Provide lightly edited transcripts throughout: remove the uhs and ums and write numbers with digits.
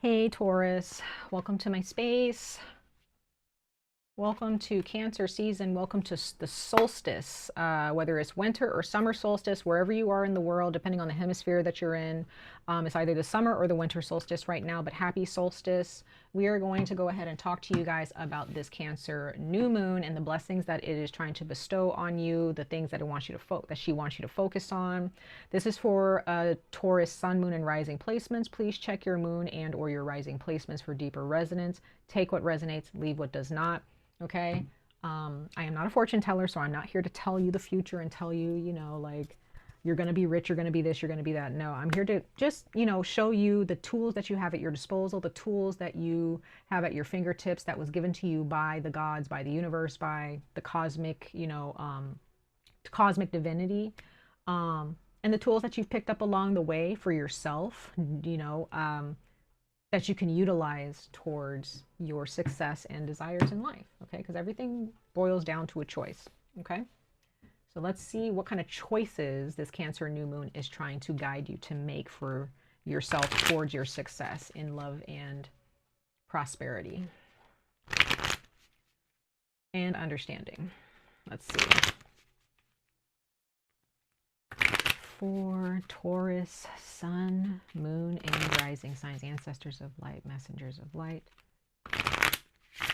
Hey Taurus, welcome to my space. Welcome to Cancer season. Welcome to the solstice, whether it's winter or summer solstice, wherever you are in the world, depending on the hemisphere that you're in. It's either the summer or the winter solstice right now, but happy solstice. We are going to go ahead and talk to you guys about this Cancer new moon and the blessings that it is trying to bestow on you, the things that it wants you to that she wants you to focus on. This is for Taurus sun, moon, and rising placements. Please check your moon and or your rising placements for deeper resonance. Take what resonates, leave what does not. Okay. I am not a fortune teller, so I'm not here to tell you the future and tell you, like you're going to be rich, you're going to be this, you're going to be that. No, I'm here to just, show you the tools that you have at your disposal, the tools that you have at your fingertips that was given to you by the gods, by the universe, by the cosmic, cosmic divinity. And the tools that you've picked up along the way for yourself, that you can utilize towards your success and desires in life, okay? Because everything boils down to a choice, okay? So let's see what kind of choices this Cancer new moon is trying to guide you to make for yourself towards your success in love and prosperity and understanding. Let's see. For Taurus, sun, moon, and rising signs, ancestors of light, messengers of light.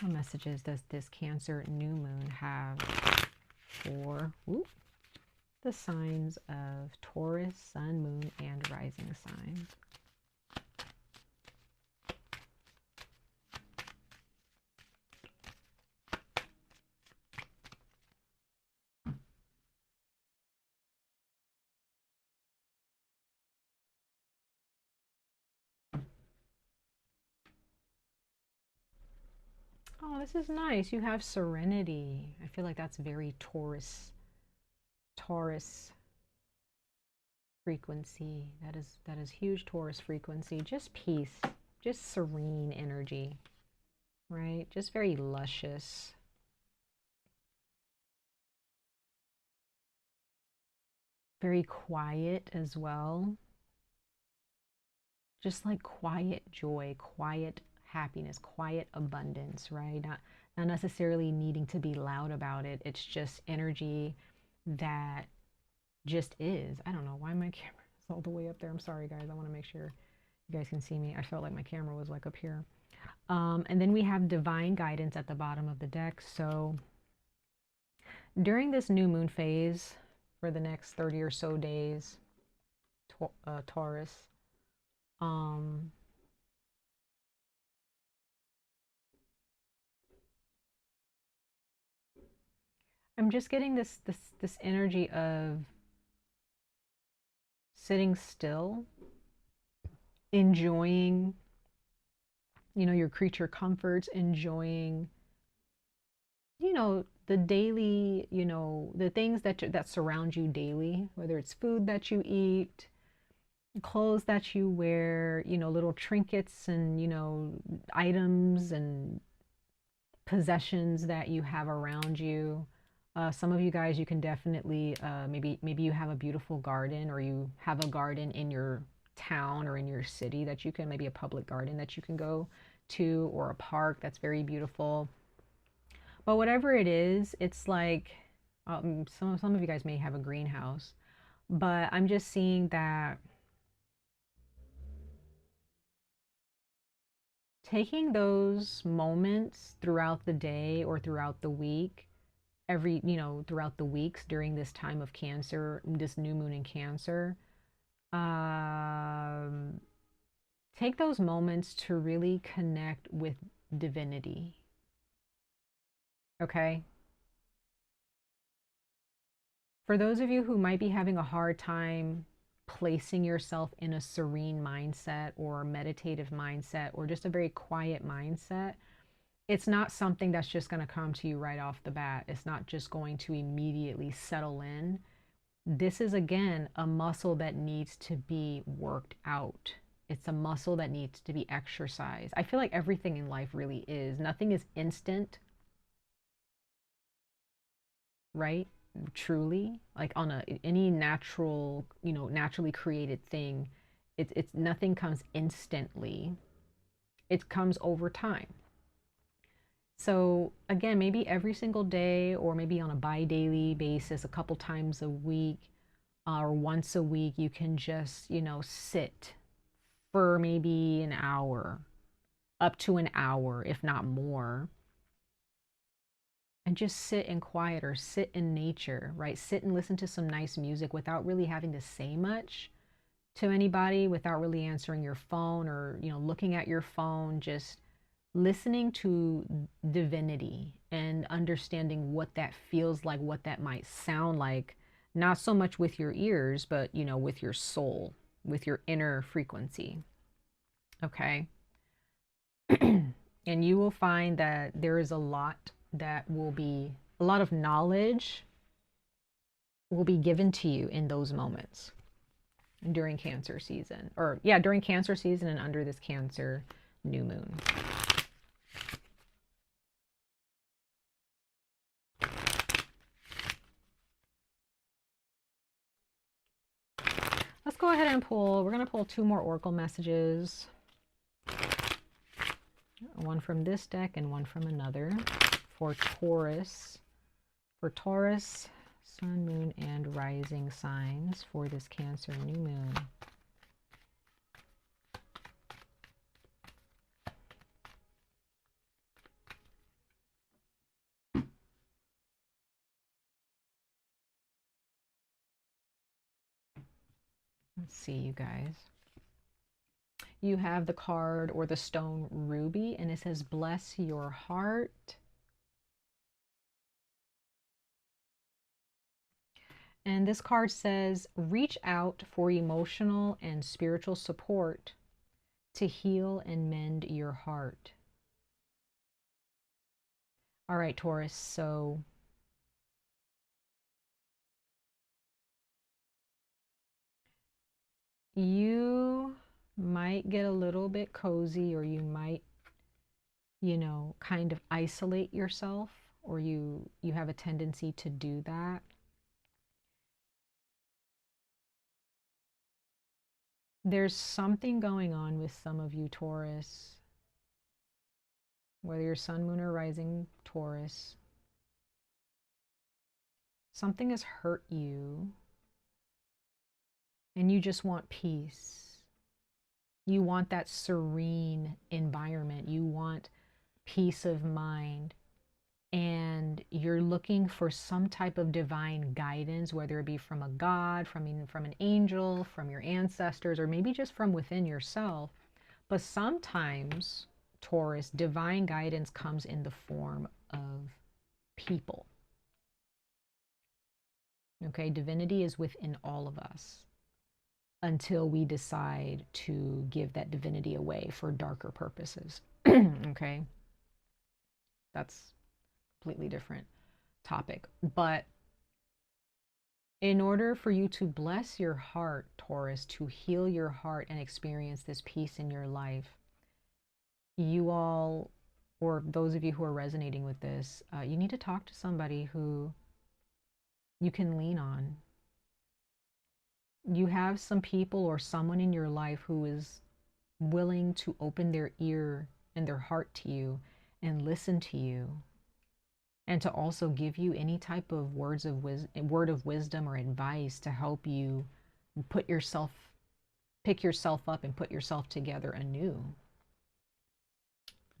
What messages does this Cancer new moon have for the signs of Taurus, sun, moon, and rising signs? Oh, this is nice. You have serenity. I feel like that's very Taurus frequency. That is huge Taurus frequency. Just peace, just serene energy, right? Just very luscious. Very quiet as well. Just like quiet joy, quiet happiness, quiet abundance, right? Not necessarily needing to be loud about it. It's just energy that just is. I don't know why my camera is all the way up there. I'm sorry, guys. I want to make sure you guys can see me. I felt like my camera was like up here. And then we have divine guidance at the bottom of the deck. So during this new moon phase for the next 30 or so days, Taurus, I'm just getting this energy of sitting still, enjoying, your creature comforts, enjoying, the daily, the things that surround you daily, whether it's food that you eat, clothes that you wear, little trinkets and, items and possessions that you have around you. Some of you guys, you can definitely, maybe you have a beautiful garden, or you have a garden in your town or in your city that you can, maybe a public garden that you can go to, or a park that's very beautiful. But whatever it is, it's like, some of you guys may have a greenhouse, but I'm just seeing that taking those moments throughout the day or throughout the week, throughout the weeks during this time of Cancer, this new moon in Cancer, um, take those moments to really connect with divinity. Okay? For those of you who might be having a hard time placing yourself in a serene mindset or a meditative mindset or just a very quiet mindset, it's not something that's just going to come to you right off the bat. It's not just going to immediately settle in. This is, again, a muscle that needs to be worked out. It's a muscle that needs to be exercised. I feel like everything in life really is. Nothing is instant, right? Truly, like on any natural, naturally created thing, it's nothing comes instantly. It comes over time. So again, maybe every single day, or maybe on a bi-daily basis, a couple times a week, or once a week, you can just, sit for maybe an hour, up to an hour, if not more, and just sit in quiet or sit in nature, right? Sit and listen to some nice music without really having to say much to anybody, without really answering your phone or, looking at your phone, just listening to divinity and understanding what that feels like, what that might sound like, not so much with your ears, but, with your soul, with your inner frequency. Okay. And you will find that there is a lot of knowledge will be given to you in those moments during Cancer season, or yeah, during Cancer season and under this Cancer new moon. Let's go ahead and pull, we're going to pull 2 more Oracle messages. One from this deck and one from another for Taurus. For Taurus, Sun, Moon, and Rising signs for this Cancer new moon. Let's see, you guys. You have the card or the stone ruby, and it says, bless your heart. And this card says, reach out for emotional and spiritual support to heal and mend your heart. All right, Taurus, so you might get a little bit cozy, or you might, kind of isolate yourself, or you have a tendency to do that. There's something going on with some of you, Taurus, whether you're Sun, Moon, or Rising Taurus. Something has hurt you, and you just want peace. You want that serene environment. You want peace of mind. And you're looking for some type of divine guidance, whether it be from a god, from an angel, from your ancestors, or maybe just from within yourself. But sometimes, Taurus, divine guidance comes in the form of people. Okay, divinity is within all of us until we decide to give that divinity away for darker purposes. Okay, that's completely different topic. But in order for you to bless your heart, Taurus, to heal your heart and experience this peace in your life, you all, or those of you who are resonating with this, you need to talk to somebody who you can lean on. You have some people or someone in your life who is willing to open their ear and their heart to you and listen to you, and to also give you any type of word of wisdom or advice to help you pick yourself up and put yourself together anew.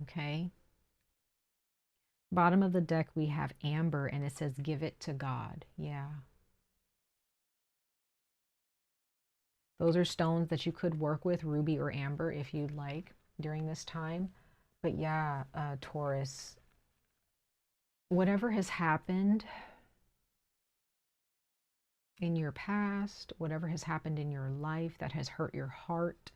Okay. Bottom of the deck, we have amber, and it says, give it to God. Yeah. Those are stones that you could work with, ruby or amber, if you'd like during this time. But yeah, Taurus, whatever has happened in your past, whatever has happened in your life that has hurt your heart,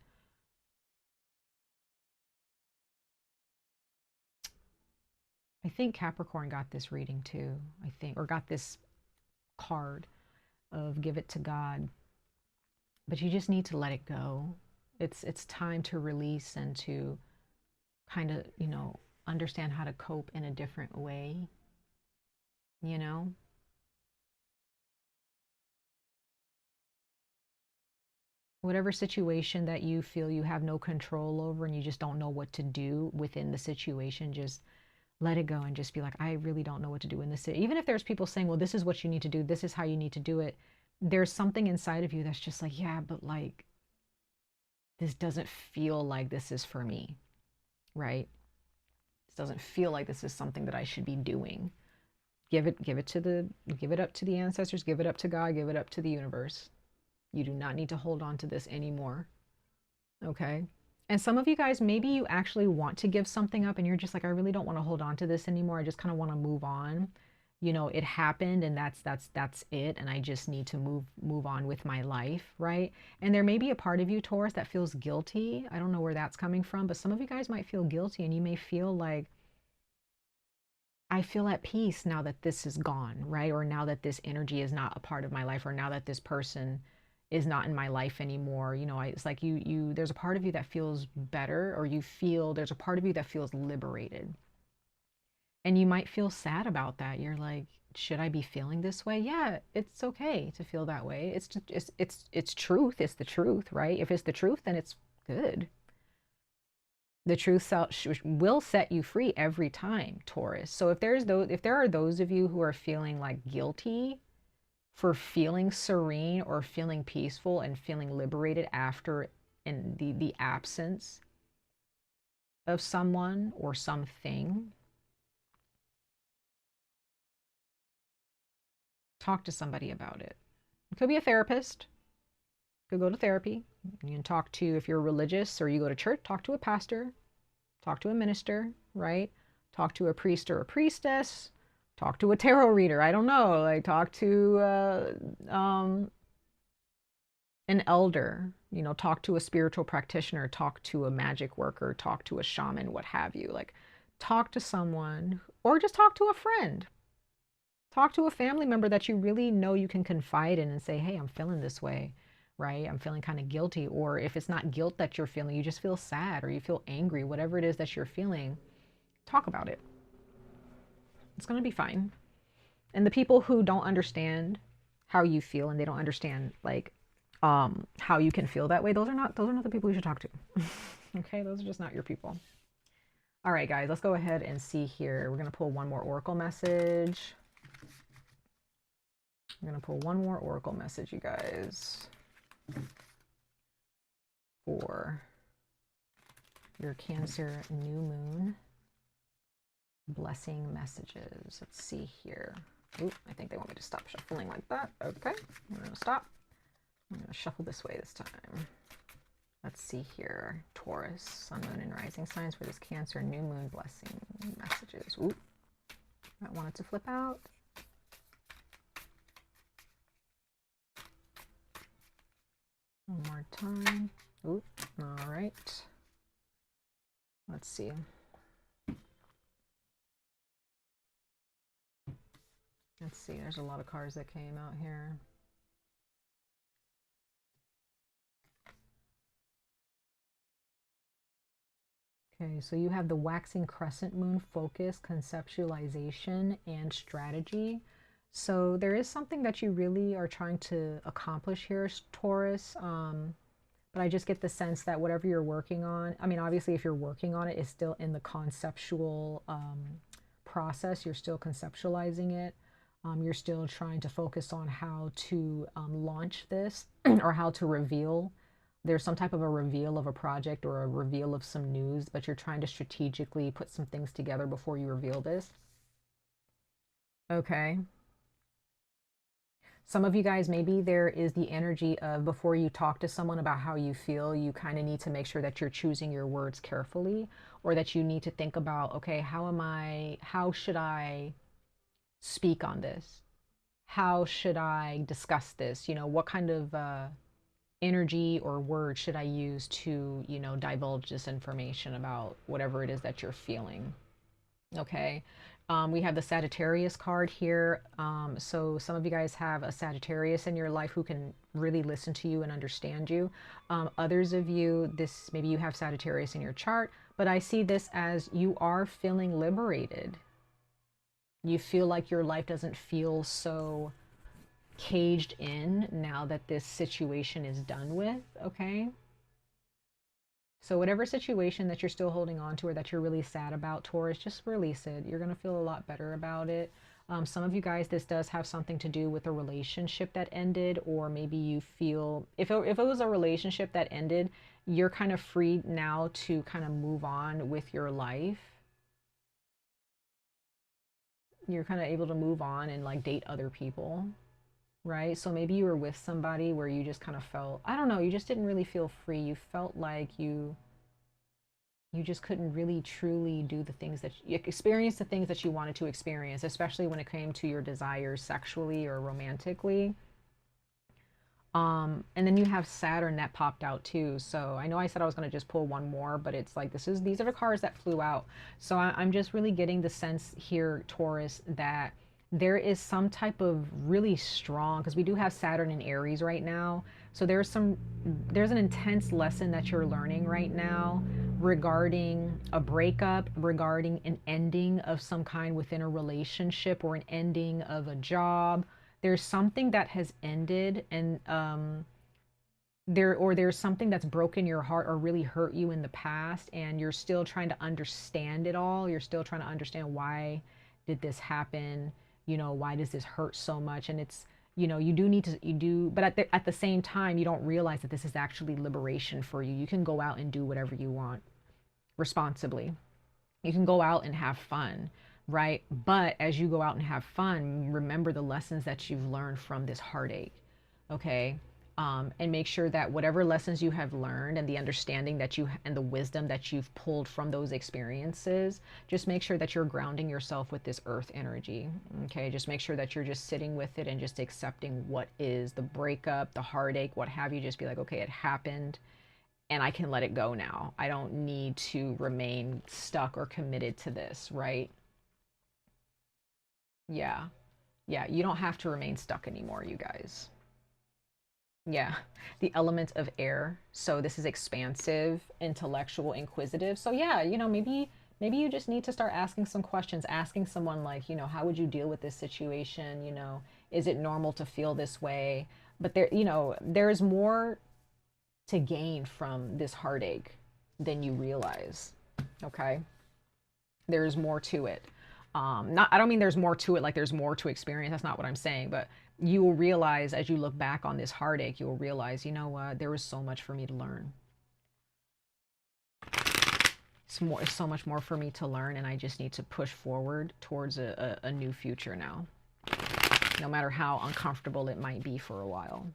I think Capricorn got this reading too, or got this card of give it to God. But you just need to let it go. It's time to release and to kind of, understand how to cope in a different way, you know? Whatever situation that you feel you have no control over and you just don't know what to do within the situation, just let it go and just be like, I really don't know what to do in this. Even if there's people saying, well, this is what you need to do, this is how you need to do it. There's something inside of you that's just like, yeah, but like, this doesn't feel like this is for me, right? This doesn't feel like this is something that I should be doing. Give it up to the ancestors, give it up to God, give it up to the universe. You do not need to hold on to this anymore. Okay? And some of you guys, maybe you actually want to give something up and you're just like, I really don't want to hold on to this anymore. I just kind of want to move on. You know, it happened and that's it. And I just need to move on with my life, right? And there may be a part of you, Taurus, that feels guilty. I don't know where that's coming from, but some of you guys might feel guilty and you may feel like, I feel at peace now that this is gone, right? Or now that this energy is not a part of my life, or now that this person is not in my life anymore. You know, it's like there's a part of you that feels better, or there's a part of you that feels liberated. And you might feel sad about that. You're like, should I be feeling this way? Yeah, it's okay to feel that way. It's truth. It's the truth, right? If it's the truth, then it's good. The truth will set you free every time, Taurus. So if there are those of you who are feeling like guilty for feeling serene or feeling peaceful and feeling liberated after in the absence of someone or something, talk to somebody about it. It could be a therapist. Could go to therapy. You can talk to, if you're religious or you go to church, talk to a pastor, talk to a minister, right? Talk to a priest or a priestess, talk to a tarot reader. I don't know, like talk to an elder, you know, talk to a spiritual practitioner, talk to a magic worker, talk to a shaman, what have you. Like talk to someone or just talk to a friend. Talk to a family member that you really know you can confide in and say, hey, I'm feeling this way, right? I'm feeling kind of guilty. Or if it's not guilt that you're feeling, you just feel sad or you feel angry, whatever it is that you're feeling, talk about it. It's going to be fine. And the people who don't understand how you feel and they don't understand like how you can feel that way, those are not the people you should talk to. Okay, those are just not your people. All right, guys, let's go ahead and see here. We're going to pull one more oracle message. I'm going to pull one more oracle message, you guys, for your Cancer new moon blessing messages. Let's see here. Oop, I think they want me to stop shuffling like that. Okay, I'm going to stop. I'm going to shuffle this way this time. Let's see here. Taurus, sun, moon, and rising signs for this Cancer new moon blessing messages. Oop, I wanted to flip out. One more time. Oop, all right. Let's see. Let's see, there's a lot of cards that came out here. Okay, so you have the waxing crescent moon, focus, conceptualization, and strategy. So there is something that you really are trying to accomplish here, Taurus. But I just get the sense that whatever you're working on, I mean, obviously if you're working on it, it's still in the conceptual process. You're still conceptualizing it. You're still trying to focus on how to launch this or how to reveal. There's some type of a reveal of a project or a reveal of some news, but you're trying to strategically put some things together before you reveal this. Okay. Some of you guys, maybe there is the energy of before you talk to someone about how you feel, you kind of need to make sure that you're choosing your words carefully, or that you need to think about, okay, how should I speak on this? How should I discuss this? You know, what kind of energy or words should I use to, you know, divulge this information about whatever it is that you're feeling? Okay. We have the Sagittarius card here. So some of you guys have a Sagittarius in your life who can really listen to you and understand you. Others of you, maybe you have Sagittarius in your chart, but I see this as you are feeling liberated. You feel like your life doesn't feel so caged in now that this situation is done with, okay? So whatever situation that you're still holding on to or that you're really sad about, Taurus, just release it. You're going to feel a lot better about it. Some of you guys, this does have something to do with a relationship that ended, or maybe you feel, if it was a relationship that ended, you're kind of free now to kind of move on with your life. You're kind of able to move on and like date other people, right? So maybe you were with somebody where you just kind of felt, I don't know, you just didn't really feel free. You felt like you just couldn't really truly do the things that you experience, the things that you wanted to experience, especially when it came to your desires sexually or romantically. And then you have Saturn that popped out too. So I know I said I was going to just pull one more, but it's like, these are the cards that flew out. So I'm just really getting the sense here, Taurus, that there is some type of really strong, because we do have Saturn in Aries right now. So there's an intense lesson that you're learning right now regarding a breakup, regarding an ending of some kind within a relationship, or an ending of a job. There's something that has ended, and there's something that's broken your heart or really hurt you in the past, and you're still trying to understand it all. You're still trying to understand, why did this happen? Why does this hurt so much? And it's, you do, but at the same time, you don't realize that this is actually liberation for you. You can go out and do whatever you want responsibly. You can go out and have fun, right? But as you go out and have fun, remember the lessons that you've learned from this heartache, okay? And make sure that whatever lessons you have learned, and the understanding that and the wisdom that you've pulled from those experiences, just make sure that you're grounding yourself with this earth energy, okay? Just make sure that you're just sitting with it and just accepting what is the breakup, the heartache, what have you. Just be like, okay, it happened, and I can let it go now. I don't need to remain stuck or committed to this, right? Yeah. Yeah, you don't have to remain stuck anymore, you guys. Yeah, the element of air. So this is expansive, intellectual, inquisitive. So yeah, maybe you just need to start asking some questions, asking someone like, how would you deal with this situation? Is it normal to feel this way? But there's more to gain from this heartache than you realize. Okay? There's more to it. I don't mean there's more to it like there's more to experience. That's not what I'm saying. But you will realize, as you look back on this heartache, you will realize, you know what, there was so much for me to learn. It's so much more for me to learn, and I just need to push forward towards a new future now, no matter how uncomfortable it might be for a while,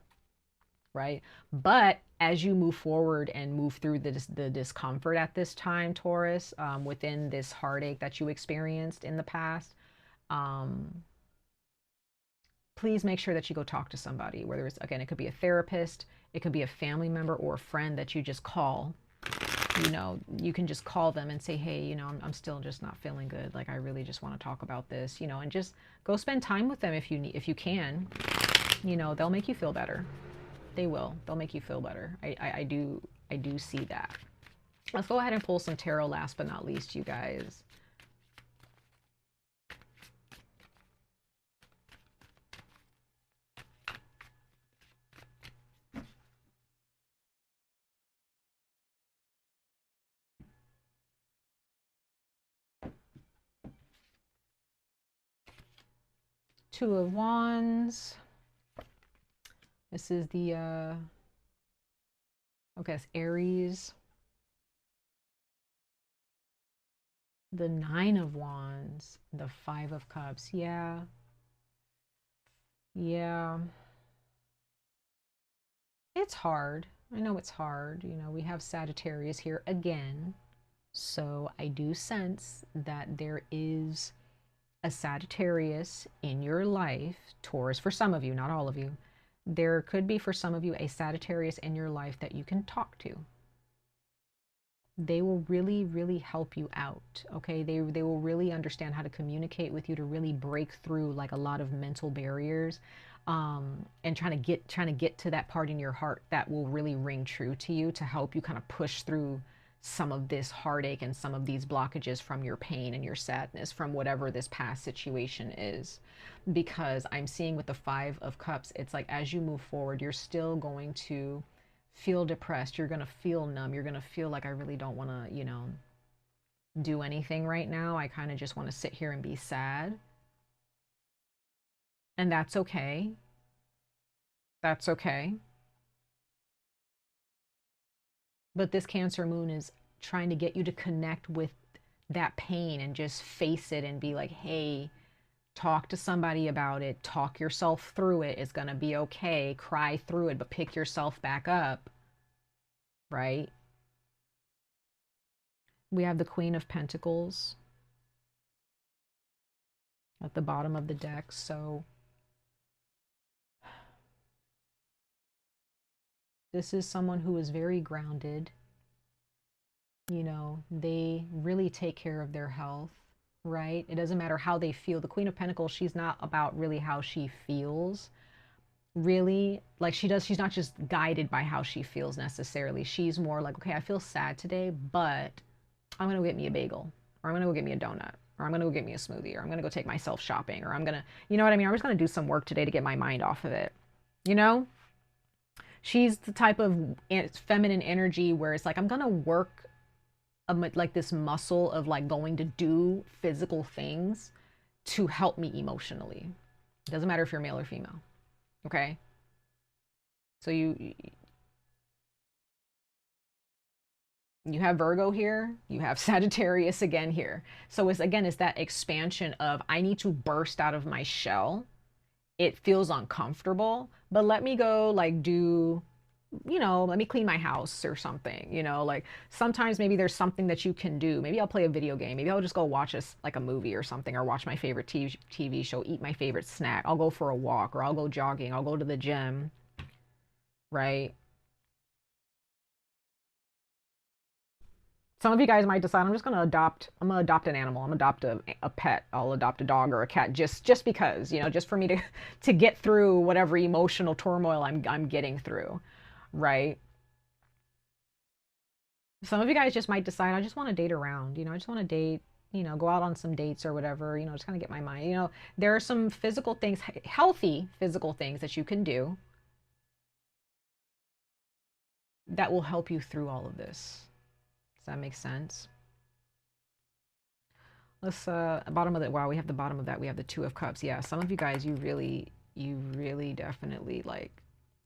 right? But as you move forward and move through the discomfort at this time, Taurus, within this heartache that you experienced in the past, please make sure that you go talk to somebody, whether it's, again, it could be a therapist, it could be a family member or a friend that you just call. You can just call them and say, hey, I'm still just not feeling good. Like, I really just want to talk about this, and just go spend time with them if you can. They'll make you feel better. They will. They'll make you feel better. I do see that. Let's go ahead and pull some tarot last but not least, you guys. Two of Wands. This is the, okay, it's Aries. The Nine of Wands, the Five of Cups. Yeah. Yeah. It's hard. I know it's hard. We have Sagittarius here again. So I do sense that there is a Sagittarius in your life, Taurus, for some of you, not all of you. There could be, for some of you, a Sagittarius in your life that you can talk to. They will really, really help you out, okay? They will really understand how to communicate with you, to really break through like a lot of mental barriers, and trying to get to that part in your heart that will really ring true to you, to help you kind of push through some of this heartache and some of these blockages from your pain and your sadness from whatever this past situation is. Because I'm seeing with the Five of Cups, it's like as you move forward, you're still going to feel depressed. You're going to feel numb. You're going to feel like I really don't want to, you know, do anything right now. I kind of just want to sit here and be sad. And that's okay. That's okay. But this Cancer moon is trying to get you to connect with that pain and just face it and be like, hey, talk to somebody about it. Talk yourself through it. It's going to be okay. Cry through it, but pick yourself back up. Right? We have the Queen of Pentacles at the bottom of the deck. So this is someone who is very grounded. You know, they really take care of their health, right? It doesn't matter how they feel. The Queen of Pentacles, she's not about really how she feels. Really, like she's not just guided by how she feels necessarily. She's more like, okay, I feel sad today, but I'm going to go get me a bagel, or I'm going to go get me a donut, or I'm going to go get me a smoothie, or I'm going to go take myself shopping, or I'm going to, you know what I mean? I'm just going to do some work today to get my mind off of it. You know? She's the type of feminine energy where it's like, I'm going to work like this muscle of like going to do physical things to help me emotionally. It doesn't matter if you're male or female. Okay? So you have Virgo here, you have Sagittarius again here. So it's that expansion of I need to burst out of my shell. It feels uncomfortable, but let me go like do, you know, let me clean my house or something, you know, like sometimes maybe there's something that you can do. Maybe I'll play a video game. Maybe I'll just go watch like a movie or something, or watch my favorite TV show, eat my favorite snack. I'll go for a walk, or I'll go jogging. I'll go to the gym, right? Some of you guys might decide I'm going to adopt an animal. I'm going to adopt a pet. I'll adopt a dog or a cat just because, you know, just for me to get through whatever emotional turmoil I'm getting through, right? Some of you guys just might decide I just want to date around, you know, I just want to date, you know, go out on some dates or whatever, you know, just kind of get my mind. You know, there are some physical things, healthy physical things that you can do that will help you through all of this. Does that make sense? Let's bottom of the, wow, we have the bottom of that. We have the Two of Cups. Yeah, some of you guys, you really definitely like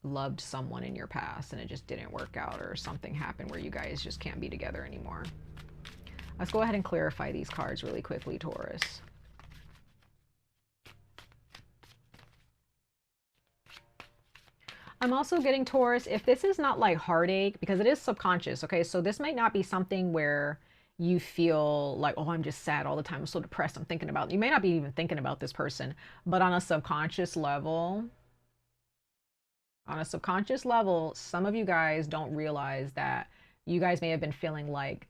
loved someone in your past and it just didn't work out, or something happened where you guys just can't be together anymore. Let's go ahead and clarify these cards really quickly, Taurus. I'm also getting, Taurus, if this is not like heartache, because it is subconscious, okay? So this might not be something where you feel like, oh, I'm just sad all the time. I'm so depressed. I'm thinking about, you may not be even thinking about this person, but on a subconscious level, some of you guys don't realize that you guys may have been feeling like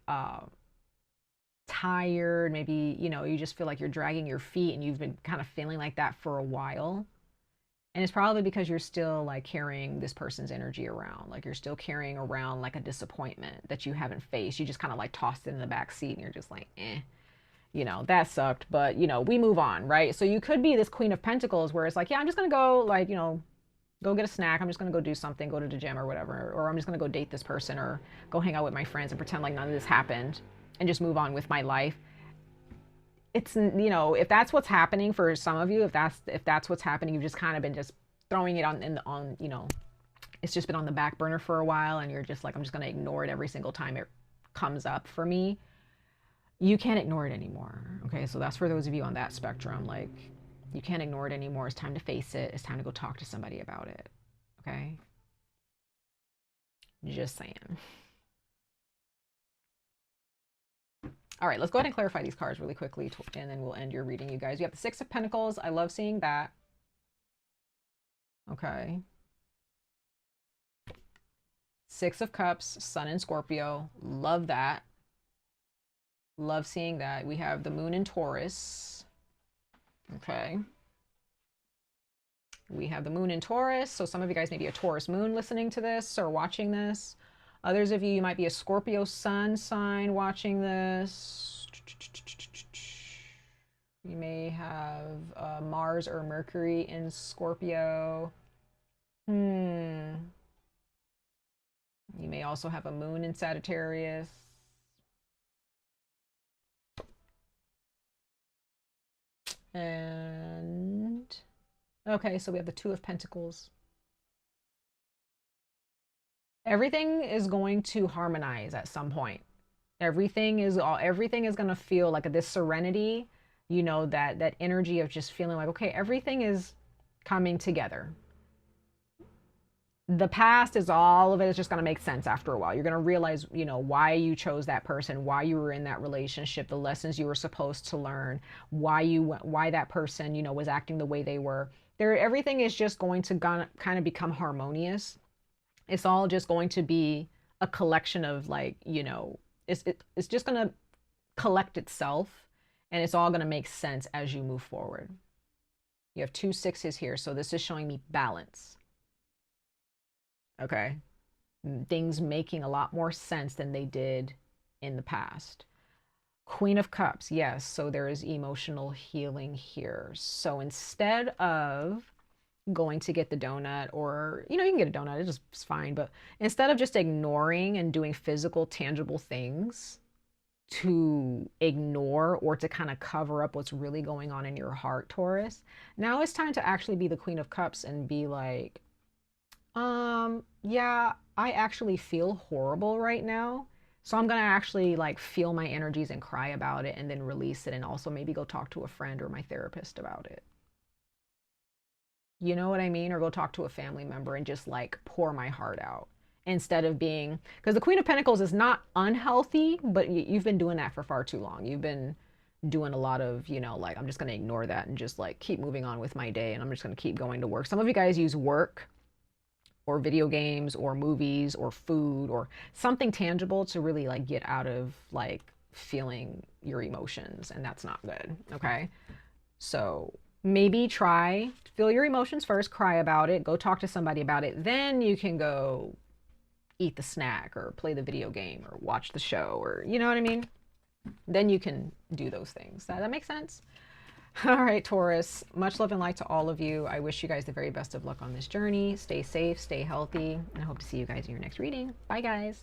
tired. Maybe, you know, you just feel like you're dragging your feet and you've been kind of feeling like that for a while. And it's probably because you're still like carrying this person's energy around. Like you're still carrying around like a disappointment that you haven't faced. You just kind of like tossed it in the back seat and you're just like, you know, that sucked. But, you know, we move on, right? So you could be this Queen of Pentacles where it's like, yeah, I'm just going to go like, you know, go get a snack. I'm just going to go do something, go to the gym or whatever. Or I'm just going to go date this person or go hang out with my friends and pretend like none of this happened and just move on with my life. It's, you know, if that's what's happening for some of you, if that's what's happening, you've just kind of been just throwing it on, you know, it's just been on the back burner for a while and you're just like, I'm just going to ignore it every single time it comes up for me. You can't ignore it anymore. Okay. So that's for those of you on that spectrum. Like you can't ignore it anymore. It's time to face it. It's time to go talk to somebody about it. Okay. Just saying. All right, let's go ahead and clarify these cards really quickly, and then we'll end your reading, you guys. You have the Six of Pentacles. I love seeing that. Okay. Six of Cups, Sun in Scorpio. Love that. Love seeing that. We have the Moon in Taurus. Okay. We have the Moon in Taurus. So some of you guys may be a Taurus moon listening to this or watching this. Others of you, you might be a Scorpio sun sign watching this. You may have Mars or Mercury in Scorpio. You may also have a moon in Sagittarius. And okay, so we have the Two of Pentacles. Everything is going to harmonize at some point. Everything is going to feel like this serenity, you know, that energy of just feeling like, okay, everything is coming together. The past is all of it is just going to make sense after a while. You're going to realize, you know, why you chose that person, why you were in that relationship, the lessons you were supposed to learn, why that person, you know, was acting the way they were. Everything is just going to kind of become harmonious. It's all just going to be a collection of, like, you know, it's just going to collect itself, and it's all going to make sense as you move forward. You have 2 6s here, so this is showing me balance. Okay, things making a lot more sense than they did in the past. Queen of Cups, yes, so there is emotional healing here. So instead of going to get the donut, or, you know, you can get a donut, it's fine, but instead of just ignoring and doing physical, tangible things to ignore or to kind of cover up what's really going on in your heart, Taurus, now it's time to actually be the Queen of Cups and be like, yeah, I actually feel horrible right now. So I'm going to actually, like, feel my energies and cry about it and then release it, and also maybe go talk to a friend or my therapist about it. You know what I mean? Or go talk to a family member and just, like, pour my heart out, instead of being, because the Queen of Pentacles is not unhealthy, but you've been doing that for far too long. You've been doing a lot of, you know, like, I'm just going to ignore that and just, like, keep moving on with my day, and I'm just going to keep going to work. Some of you guys use work or video games or movies or food or something tangible to really, like, get out of, like, feeling your emotions, and that's not good. Okay, so maybe try feel your emotions first, cry about it, go talk to somebody about it, then you can go eat the snack or play the video game or watch the show, or, you know what I mean, then you can do those things. That makes sense. All right, Taurus, much love and light to all of you. I wish you guys the very best of luck on this journey. Stay safe, stay healthy, and I hope to see you guys in your next reading. Bye, guys.